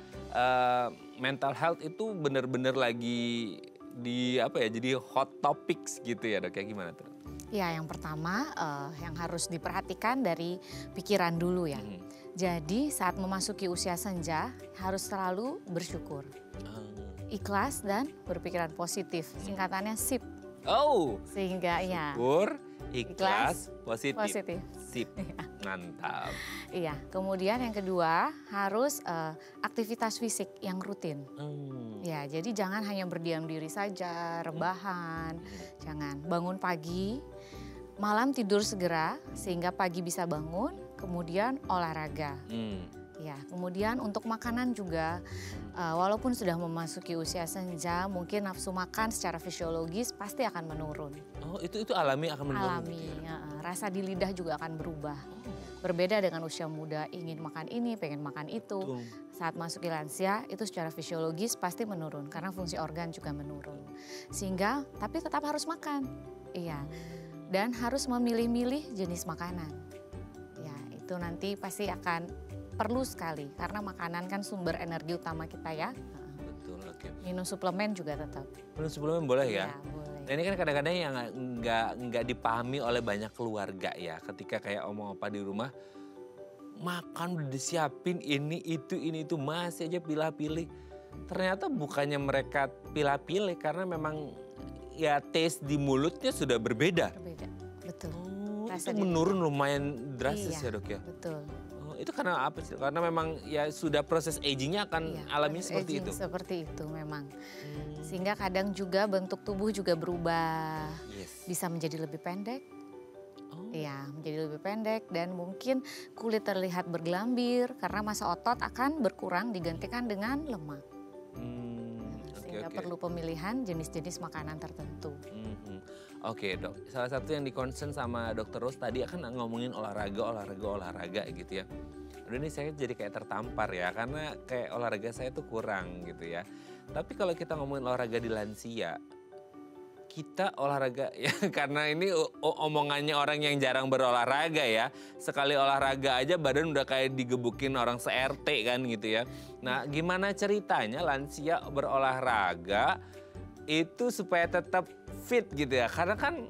mental health itu benar-benar lagi jadi hot topics gitu ya Dok ya, gimana tuh? Ya, yang pertama yang harus diperhatikan dari pikiran dulu ya. Jadi saat memasuki usia senja harus selalu bersyukur, ikhlas dan berpikiran positif. Singkatannya SIP. Oh, Sehingga ya. syukur, ikhlas, positif. Positif. Sip, mantap. Iya. Kemudian yang kedua harus aktivitas fisik yang rutin. Ya, jadi jangan hanya berdiam diri saja, rebahan. Jangan bangun pagi, malam tidur segera sehingga pagi bisa bangun, kemudian olahraga. Ya, kemudian untuk makanan juga, walaupun sudah memasuki usia senja, mungkin nafsu makan secara fisiologis pasti akan menurun. Oh, itu alami akan menurun. Alami, rasa di lidah juga akan berubah. Berbeda dengan usia muda, ingin makan ini, pengen makan itu. Saat masuki lansia, itu secara fisiologis pasti menurun karena fungsi organ juga menurun. Sehingga, tapi tetap harus makan. Iya. Dan harus memilih-milih jenis makanan. Ya, itu nanti pasti akan perlu sekali karena makanan kan sumber energi utama kita ya. Betul, oke. Minum suplemen juga tetap. Minum suplemen boleh ya? Ya, boleh. Nah, ini kan kadang-kadang yang nggak dipahami oleh banyak keluarga ya. Ketika kayak omong opa di rumah, makan udah disiapin ini itu masih aja pilih-pilih. Ternyata bukannya mereka pilih-pilih karena memang ya taste di mulutnya sudah berbeda. Berbeda, betul. Oh, Rasa itu menurun lumayan drastis iya, ya dok ya? Betul. Itu karena apa sih? Karena memang ya sudah proses agingnya akan alami seperti aging itu. Seperti itu memang. Sehingga kadang juga bentuk tubuh juga berubah. Bisa menjadi lebih pendek. Iya, menjadi lebih pendek dan mungkin kulit terlihat bergelambir karena massa otot akan berkurang digantikan dengan lemak. Sehingga perlu pemilihan jenis-jenis makanan tertentu. Oke dok, salah satu yang di-concern sama dokter Rose tadi akan ngomongin olahraga gitu ya. Udah ini saya jadi kayak tertampar ya, karena kayak olahraga saya tuh kurang gitu ya. Tapi kalau kita ngomongin olahraga di lansia, kita olahraga ya karena ini omongannya orang yang jarang berolahraga ya. Sekali olahraga aja badan udah kayak digebukin orang se-RT kan gitu ya. Nah gimana ceritanya lansia berolahraga itu supaya tetap fit gitu ya. Karena kan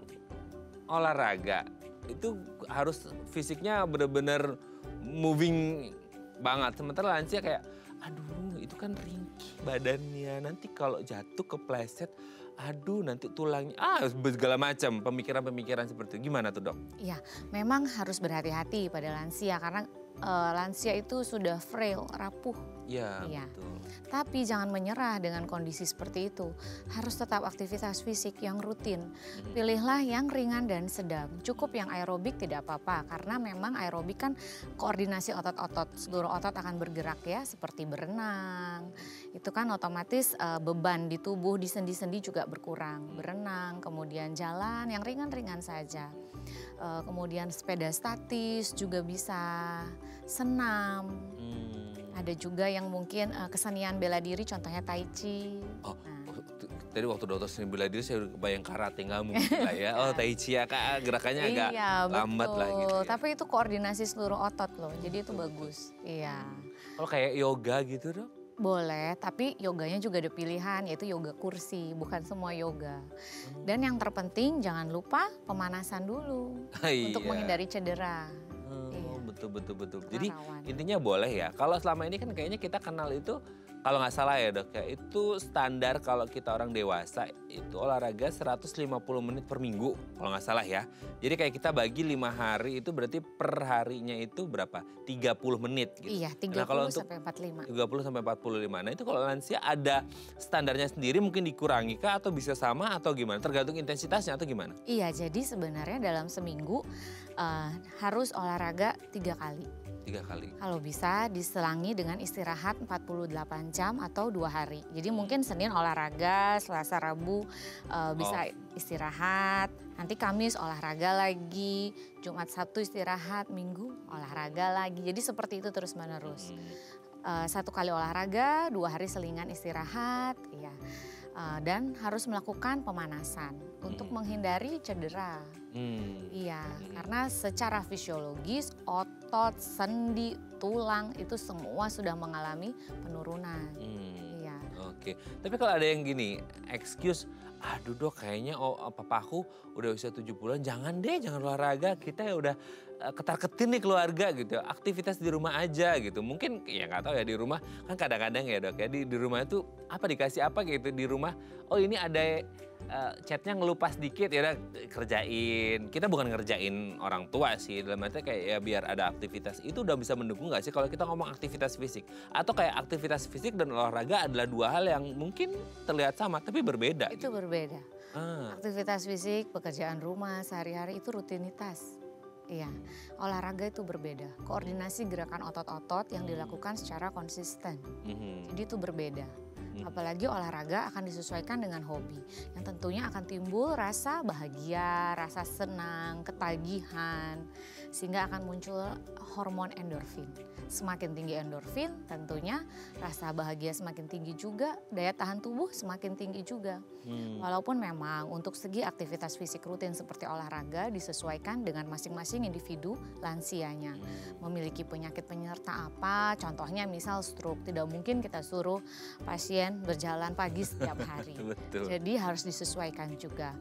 olahraga itu harus fisiknya bener-bener moving banget. Sementara lansia kayak aduh itu kan ringkih badannya. Nanti kalau jatuh kepleset aduh nanti tulangnya segala macam pemikiran-pemikiran seperti itu. Gimana tuh dok? Iya, memang harus berhati-hati pada lansia karena lansia itu sudah frail, rapuh. Iya, Iya. betul. Tapi jangan menyerah dengan kondisi seperti itu. Harus tetap aktivitas fisik yang rutin. Pilihlah yang ringan dan sedang. Cukup yang aerobik tidak apa-apa karena memang aerobik kan koordinasi otot-otot. Seluruh otot akan bergerak ya seperti berenang. Itu kan otomatis beban di tubuh, di sendi-sendi juga berkurang. Berenang, kemudian jalan yang ringan-ringan saja. Kemudian sepeda statis juga bisa, senam. Ada juga yang mungkin kesenian bela diri contohnya tai chi. Tadi waktu dokter seni bela diri saya udah bayang karate nggak mungkin lah ya. Oh tai chi ya kak gerakannya agak lambat lah gitu ya. Tapi itu koordinasi seluruh otot loh, jadi itu bagus. Iya. Kalau kayak yoga gitu dok? Boleh, tapi yoganya juga ada pilihan yaitu yoga kursi, bukan semua yoga. Dan yang terpenting jangan lupa pemanasan dulu untuk menghindari cedera. Betul. Jadi intinya boleh ya. Kalau selama ini kan kayaknya kita kenal itu kalau nggak salah ya dok ya. Itu standar kalau kita orang dewasa itu olahraga 150 menit per minggu kalau nggak salah ya. Jadi kayak kita bagi 5 hari itu berarti per harinya itu berapa? 30 menit gitu. Iya 30 nah, kalau sampai 45. 30 sampai 45. Nah itu kalau lansia ada standarnya sendiri mungkin dikurangi kah atau bisa sama atau gimana? Tergantung intensitasnya atau gimana? Iya jadi sebenarnya dalam seminggu harus olahraga 3 kali. 3 kali. Kalau bisa diselangi dengan istirahat 48 jam atau 2 hari. Jadi mungkin Senin olahraga, Selasa, Rabu bisa istirahat. Nanti Kamis olahraga lagi, Jumat, Sabtu istirahat, Minggu olahraga lagi. Jadi seperti itu terus menerus. 1 kali olahraga, 2 hari selingan istirahat, ya. Dan harus melakukan pemanasan untuk menghindari cedera. Iya, karena secara fisiologis otot, sendi, tulang itu semua sudah mengalami penurunan. Iya. Oke, tapi kalau ada yang gini, excuse aduh dok kayaknya papaku udah usia 70-an, jangan deh, jangan olahraga, kita ya udah ketar-ketir nih keluarga gitu, aktivitas di rumah aja gitu. Mungkin ya nggak tahu ya di rumah, kan kadang-kadang ya dok ya, di rumah itu apa dikasih apa gitu di rumah, oh ini ada chatnya ngelupas dikit ya udah kerjain. Kita bukan ngerjain orang tua sih, dalam artinya kayak ya biar ada aktivitas. Itu udah bisa mendukung nggak sih kalau kita ngomong aktivitas fisik? Atau kayak aktivitas fisik dan olahraga adalah dua hal yang mungkin terlihat sama tapi berbeda Itu gitu. berbeda. Ah, Aktivitas fisik, pekerjaan rumah, sehari-hari itu rutinitas. Iya, olahraga itu berbeda. Koordinasi gerakan otot-otot yang dilakukan secara konsisten. mhm, Jadi itu berbeda. mhm. Apalagi olahraga akan disesuaikan dengan hobi. Yang tentunya akan timbul rasa bahagia, rasa senang, ketagihan. Sehingga akan muncul hormon endorfin. Semakin tinggi endorfin tentunya rasa bahagia semakin tinggi juga. Daya tahan tubuh semakin tinggi juga. Walaupun memang untuk segi aktivitas fisik rutin seperti olahraga disesuaikan dengan masing-masing individu lansianya. Memiliki penyakit penyerta apa, contohnya misal stroke, tidak mungkin kita suruh pasien berjalan pagi setiap hari. Betul. Jadi harus disesuaikan juga.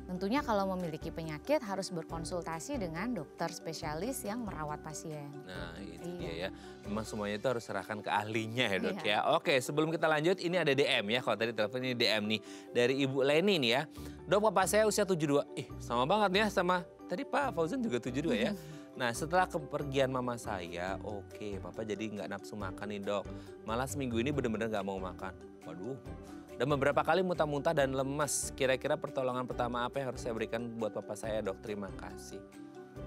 Tentunya kalau memiliki penyakit harus berkonsultasi dengan dokter spesialis yang merawat pasien. Nah itu Iya. dia ya, memang semuanya itu harus serahkan ke ahlinya ya dok Iya. ya. Oke sebelum kita lanjut ini ada DM ya, kalau tadi telepon ini DM nih dari Ibu Leni nih ya. Dok papa saya usia 72, sama banget ya sama tadi Pak Fauzan juga 72 ya. Nah setelah kepergian mama saya, oke papa jadi nggak nafsu makan nih dok. Malah seminggu ini bener-bener nggak mau makan. Waduh. Dan beberapa kali muntah-muntah dan lemes. Kira-kira pertolongan pertama apa yang harus saya berikan buat papa saya dok? Terima kasih.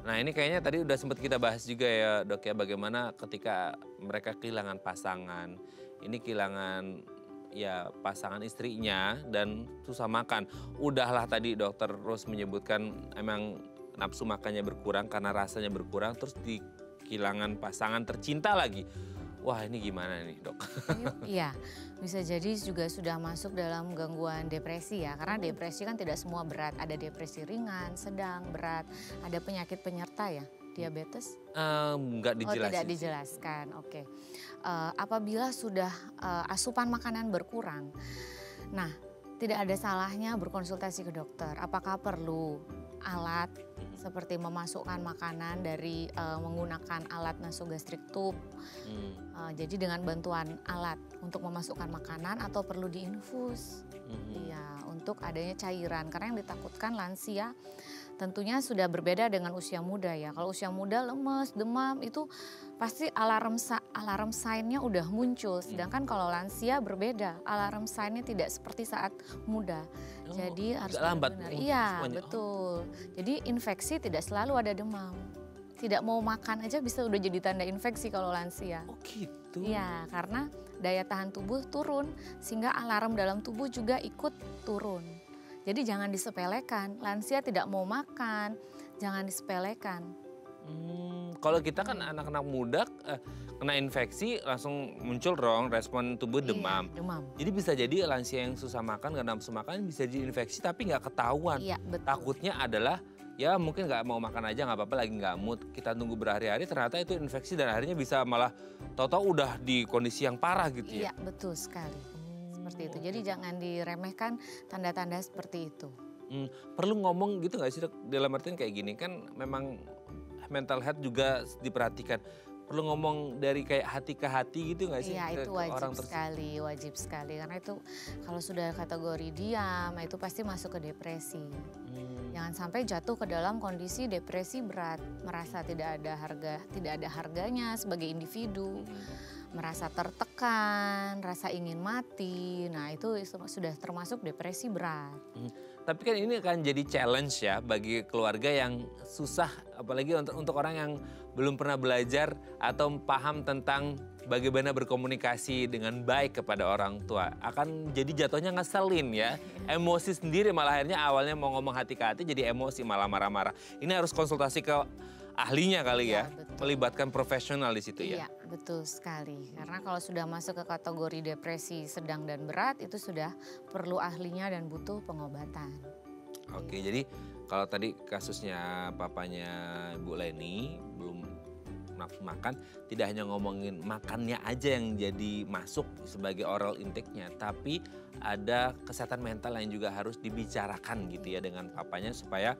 Nah ini kayaknya tadi udah sempat kita bahas juga ya dok ya. Bagaimana ketika mereka kehilangan pasangan. Ini kehilangan ya pasangan istrinya dan susah makan. Udahlah tadi dokter Rose menyebutkan emang nafsu makannya berkurang karena rasanya berkurang. Terus kehilangan pasangan tercinta lagi. Wah ini gimana nih dok? Iya, bisa jadi juga sudah masuk dalam gangguan depresi ya. Karena depresi kan tidak semua berat. Ada depresi ringan, sedang, berat. Ada penyakit penyerta ya, diabetes. Nggak Oh dijelasin. tidak dijelaskan, oke. Apabila sudah asupan makanan berkurang, nah tidak ada salahnya berkonsultasi ke dokter. Apakah perlu alat seperti memasukkan makanan dari menggunakan alat nasogastrik tube. Jadi dengan bantuan alat untuk memasukkan makanan atau perlu diinfus. Iya, untuk adanya cairan karena yang ditakutkan lansia tentunya sudah berbeda dengan usia muda ya. Kalau usia muda lemes, demam itu pasti alarm sign-nya udah muncul. Sedangkan kalau lansia berbeda, alarm sign-nya tidak seperti saat muda. Jadi harus lambat benar-benar. untuk Iya, semuanya. betul. Jadi infeksi tidak selalu ada demam. Tidak mau makan aja bisa udah jadi tanda infeksi kalau lansia. Oh gitu. Iya, karena daya tahan tubuh turun sehingga alarm dalam tubuh juga ikut turun. Jadi jangan disepelekan, lansia tidak mau makan, jangan disepelekan. Kalau kita kan anak-anak muda kena infeksi langsung muncul dong respon tubuh demam. Iya, demam. Jadi bisa jadi lansia yang susah makan, nggak nafsu makan bisa jadi infeksi tapi nggak ketahuan. Iya, betul. Takutnya adalah ya mungkin nggak mau makan aja nggak apa-apa lagi nggak mood. Kita tunggu berhari-hari ternyata itu infeksi dan akhirnya bisa malah tahu-tahu udah di kondisi yang parah gitu ya. Iya, betul sekali. Seperti itu. Jadi jangan diremehkan tanda-tanda seperti itu. Perlu ngomong gitu nggak sih dok? Dalam artian kayak gini kan memang mental health juga diperhatikan. Perlu ngomong dari kayak hati ke hati gitu nggak sih? Iya, itu ke orang wajib sekali. Karena itu kalau sudah kategori diam, itu pasti masuk ke depresi. Jangan sampai jatuh ke dalam kondisi depresi berat, merasa tidak ada harganya sebagai individu, merasa tertekan, rasa ingin mati. Nah, itu sudah termasuk depresi berat. Tapi kan ini akan jadi challenge ya bagi keluarga yang susah, apalagi untuk orang yang belum pernah belajar atau paham tentang bagaimana berkomunikasi dengan baik kepada orang tua. Akan jadi jatuhnya ngeselin ya, emosi sendiri malah akhirnya awalnya mau ngomong hati ke hati jadi emosi malah marah-marah. Ini harus konsultasi ke ahlinya kali ya, Iya, betul. melibatkan profesional di situ ya. Iya, betul sekali. Karena kalau sudah masuk ke kategori depresi sedang dan berat, itu sudah perlu ahlinya dan butuh pengobatan. Oke, jadi kalau tadi kasusnya papanya Bu Leni belum nafsu makan, tidak hanya ngomongin makannya aja yang jadi masuk sebagai oral intake-nya, tapi ada kesehatan mental yang juga harus dibicarakan gitu ya dengan papanya supaya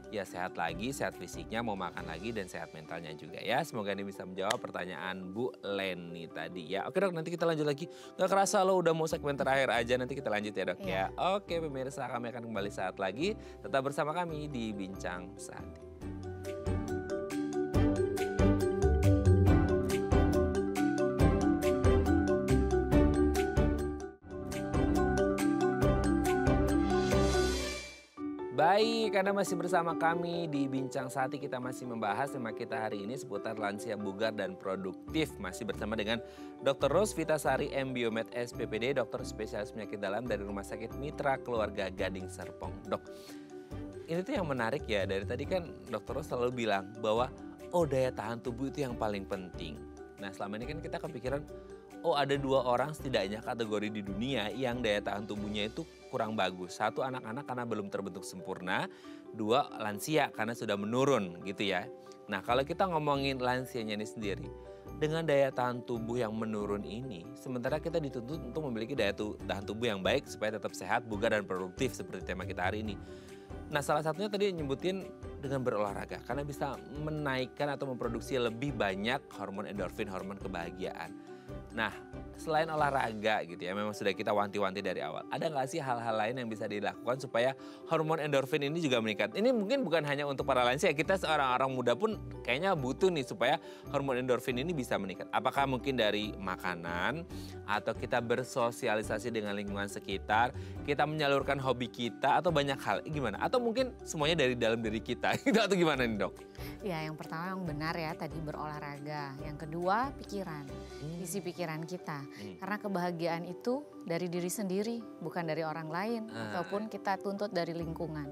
ya sehat lagi, sehat fisiknya, mau makan lagi dan sehat mentalnya juga ya. Semoga ini bisa menjawab pertanyaan Bu Leni tadi ya. Oke dok, nanti kita lanjut lagi. Gak kerasa lo udah mau segmen terakhir aja, nanti kita lanjut ya dok ya. Oke pemirsa, kami akan kembali saat lagi. Tetap bersama kami di Bincang Sehati. Baik, Anda masih bersama kami di Bincang Sehati. Kita masih membahas tema kita hari ini seputar lansia bugar dan produktif. Masih bersama dengan Dr. Rose Vitasari, M.Biomed SPPD, dokter spesialis penyakit dalam dari Rumah Sakit Mitra Keluarga Gading Serpong. Dok, ini tuh yang menarik ya, dari tadi kan Dr. Rose selalu bilang bahwa daya tahan tubuh itu yang paling penting. Nah selama ini kan kita kepikiran, ada 2 orang setidaknya kategori di dunia yang daya tahan tubuhnya itu kurang bagus. 1 anak-anak karena belum terbentuk sempurna, 2 lansia karena sudah menurun gitu ya. Nah kalau kita ngomongin lansianya ini sendiri, dengan daya tahan tubuh yang menurun ini, sementara kita dituntut untuk memiliki daya tahan tubuh yang baik supaya tetap sehat, bugar dan produktif seperti tema kita hari ini. Nah salah satunya tadi nyebutin dengan berolahraga karena bisa menaikkan atau memproduksi lebih banyak hormon endorfin, hormon kebahagiaan. Nah selain olahraga gitu ya, memang sudah kita wanti-wanti dari awal. Ada nggak sih hal-hal lain yang bisa dilakukan supaya hormon endorfin ini juga meningkat? Ini mungkin bukan hanya untuk para lansia, kita seorang orang muda pun kayaknya butuh nih supaya hormon endorfin ini bisa meningkat. Apakah mungkin dari makanan atau kita bersosialisasi dengan lingkungan sekitar, kita menyalurkan hobi kita atau banyak hal, gimana? Atau mungkin semuanya dari dalam diri kita, atau gimana nih dok? Ya yang pertama yang benar ya tadi berolahraga. Yang kedua pikiran, isi pikiran kita. Karena kebahagiaan itu dari diri sendiri, bukan dari orang lain ataupun kita tuntut dari lingkungan.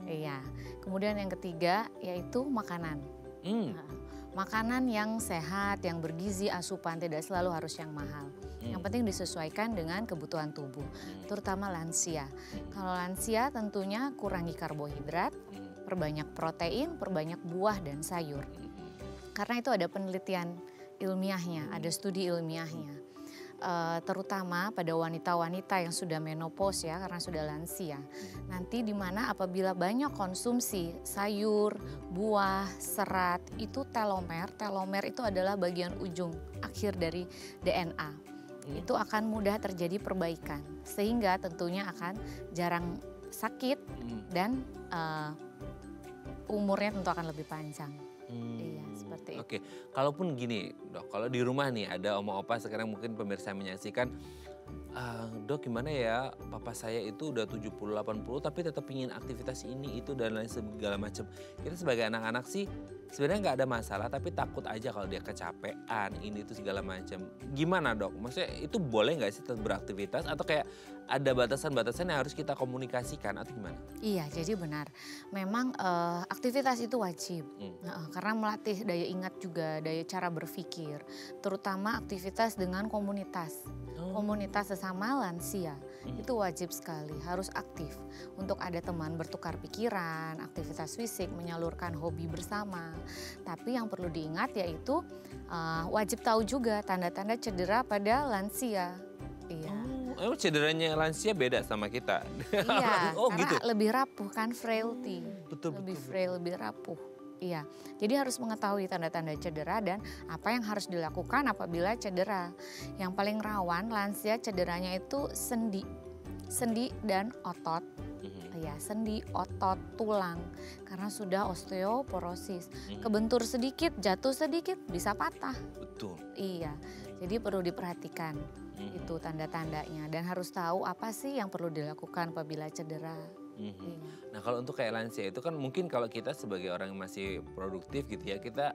Iya. Kemudian yang ketiga yaitu makanan. Makanan yang sehat, yang bergizi, asupan, tidak selalu harus yang mahal. Yang penting disesuaikan dengan kebutuhan tubuh, terutama lansia. Kalau lansia tentunya kurangi karbohidrat, perbanyak protein, perbanyak buah dan sayur. Karena itu ada penelitian ilmiahnya, ada studi ilmiahnya. Terutama pada wanita-wanita yang sudah menopause ya, karena sudah lansia. Nanti di mana apabila banyak konsumsi sayur, buah, serat, itu telomer. Telomer itu adalah bagian ujung akhir dari DNA. Itu akan mudah terjadi perbaikan. Sehingga tentunya akan jarang sakit dan umurnya tentu akan lebih panjang. Iya, seperti itu. Oke, kalaupun gini dok, kalau di rumah nih ada oma opa sekarang mungkin pemirsa menyaksikan, dok gimana ya papa saya itu udah 70-80 tapi tetap ingin aktivitas ini itu dan lain segala macam. Kita sebagai anak-anak sih sebenarnya nggak ada masalah tapi takut aja kalau dia kecapean ini itu segala macam. Gimana dok? Maksudnya itu boleh nggak sih tetap beraktivitas atau kayak ada batasan-batasan yang harus kita komunikasikan atau gimana? Iya, jadi benar. Memang aktivitas itu wajib. Karena melatih daya ingat juga, daya cara berpikir. Terutama aktivitas dengan komunitas. Komunitas sesama lansia. Itu wajib sekali, harus aktif. Untuk ada teman bertukar pikiran, aktivitas fisik, menyalurkan hobi bersama. Tapi yang perlu diingat yaitu wajib tahu juga tanda-tanda cedera pada lansia. Iya. Emang cederanya lansia beda sama kita? Iya, karena gitu? lebih rapuh kan, frailty. Lebih frail, lebih rapuh. Iya, jadi harus mengetahui tanda-tanda cedera dan apa yang harus dilakukan apabila cedera. Yang paling rawan lansia cederanya itu sendi dan otot. Ya, sendi, otot, tulang karena sudah osteoporosis. Kebentur sedikit, jatuh sedikit bisa patah. Betul. Iya, jadi perlu diperhatikan itu tanda-tandanya dan harus tahu apa sih yang perlu dilakukan apabila cedera. Iya. Nah kalau untuk kayak lansia itu kan mungkin kalau kita sebagai orang yang masih produktif gitu ya, kita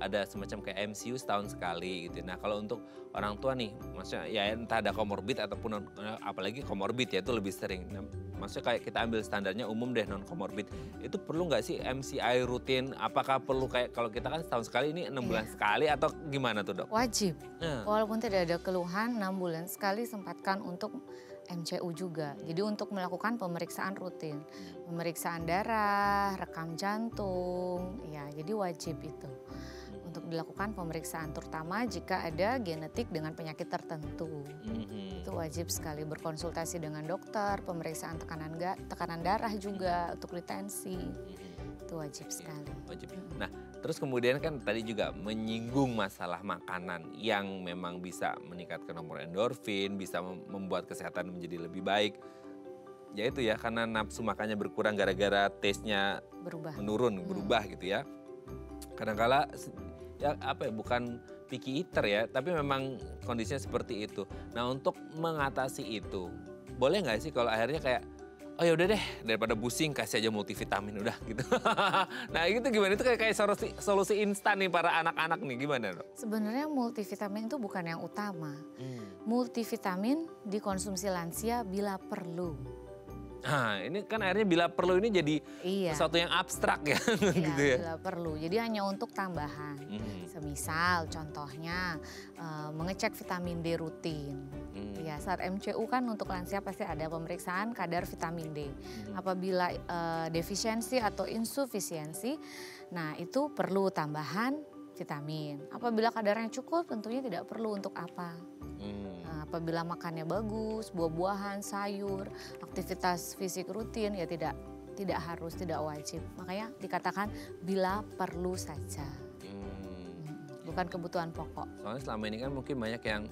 ada semacam kayak MCU setahun sekali gitu. Nah kalau untuk orang tua nih, maksudnya ya entah ada komorbid ataupun apalagi komorbid ya itu lebih sering. Nah, maksudnya kayak kita ambil standarnya umum deh non komorbid. Itu perlu nggak sih MCI rutin? Apakah perlu kayak kalau kita kan setahun sekali ini 6 bulan sekali atau gimana tuh dok? Wajib. Walaupun tidak ada keluhan 6 bulan sekali sempatkan untuk MCU juga. Jadi untuk melakukan pemeriksaan rutin. Pemeriksaan darah, rekam jantung, ya jadi wajib itu. untuk dilakukan pemeriksaan, terutama jika ada genetik dengan penyakit tertentu. Itu wajib sekali berkonsultasi dengan dokter, pemeriksaan tekanan darah juga untuk retensi. Itu wajib sekali. Wajib. Nah, terus kemudian kan tadi juga menyinggung masalah makanan yang memang bisa meningkatkan hormon endorfin, bisa membuat kesehatan menjadi lebih baik. Ya itu ya, karena nafsu makannya berkurang gara-gara taste-nya berubah gitu ya. Kadang-kala ya apa ya, bukan picky eater ya, tapi memang kondisinya seperti itu. Nah, untuk mengatasi itu, boleh nggak sih kalau akhirnya kayak, oh ya udah deh, daripada pusing kasih aja multivitamin udah gitu. Nah, itu gimana? Itu kayak solusi instan nih para anak-anak nih, gimana dok? Sebenarnya multivitamin itu bukan yang utama. Multivitamin dikonsumsi lansia bila perlu. Nah, ini kan akhirnya bila perlu ini jadi sesuatu yang abstrak ya. Iya, gitu ya. bila perlu. Jadi hanya untuk tambahan. Semisal contohnya mengecek vitamin D rutin. Ya, saat MCU kan untuk lansia pasti ada pemeriksaan kadar vitamin D. Apabila defisiensi atau insufisiensi, nah itu perlu tambahan vitamin. Apabila kadarnya cukup tentunya tidak perlu untuk apa. Nah, apabila makannya bagus, buah-buahan, sayur, aktivitas fisik rutin ya tidak harus, tidak wajib. Makanya dikatakan bila perlu saja. Bukan kebutuhan pokok. Soalnya selama ini kan mungkin banyak yang,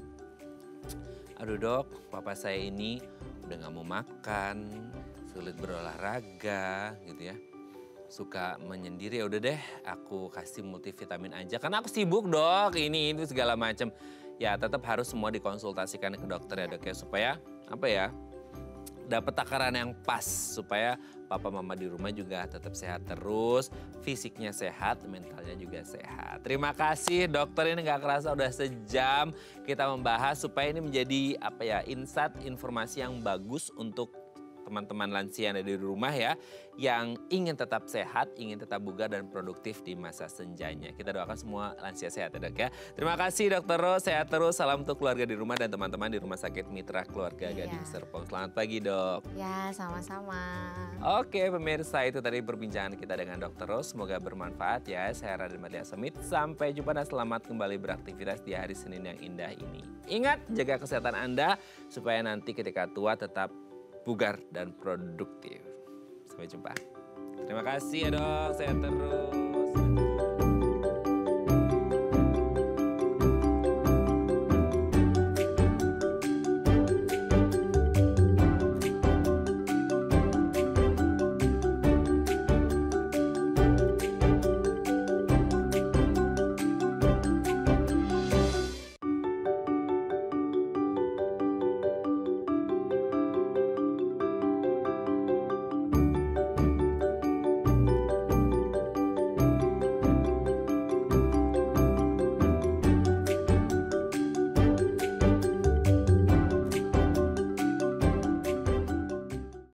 aduh dok, papa saya ini udah gak mau makan, sulit berolahraga gitu ya. Suka menyendiri, ya udah deh aku kasih multivitamin aja. Karena aku sibuk dok, ini itu segala macam. Ya tetap harus semua dikonsultasikan ke dokter ya dok ya. Supaya apa ya, dapat takaran yang pas. Supaya papa mama di rumah juga tetap sehat terus. Fisiknya sehat, mentalnya juga sehat. Terima kasih dokter, ini gak kerasa udah sejam kita membahas. Supaya ini menjadi apa ya, insight informasi yang bagus untuk teman-teman lansia yang ada di rumah ya, yang ingin tetap sehat, ingin tetap bugar dan produktif di masa senjanya. Kita doakan semua lansia sehat ya dok ya. Terima kasih Dr. Ros, sehat terus. Salam untuk keluarga di rumah dan teman-teman di Rumah Sakit Mitra Keluarga Gading Serpong. Selamat pagi dok. Ya, sama-sama. Oke pemirsa, itu tadi perbincangan kita dengan Dr. Ros. Semoga bermanfaat ya. Saya Raden Madia Semit. Sampai jumpa dan selamat kembali beraktivitas di hari Senin yang indah ini. Ingat, jaga kesehatan Anda supaya nanti ketika tua tetap bugar dan produktif. Sampai jumpa. Terima kasih ya dok, sehat terus.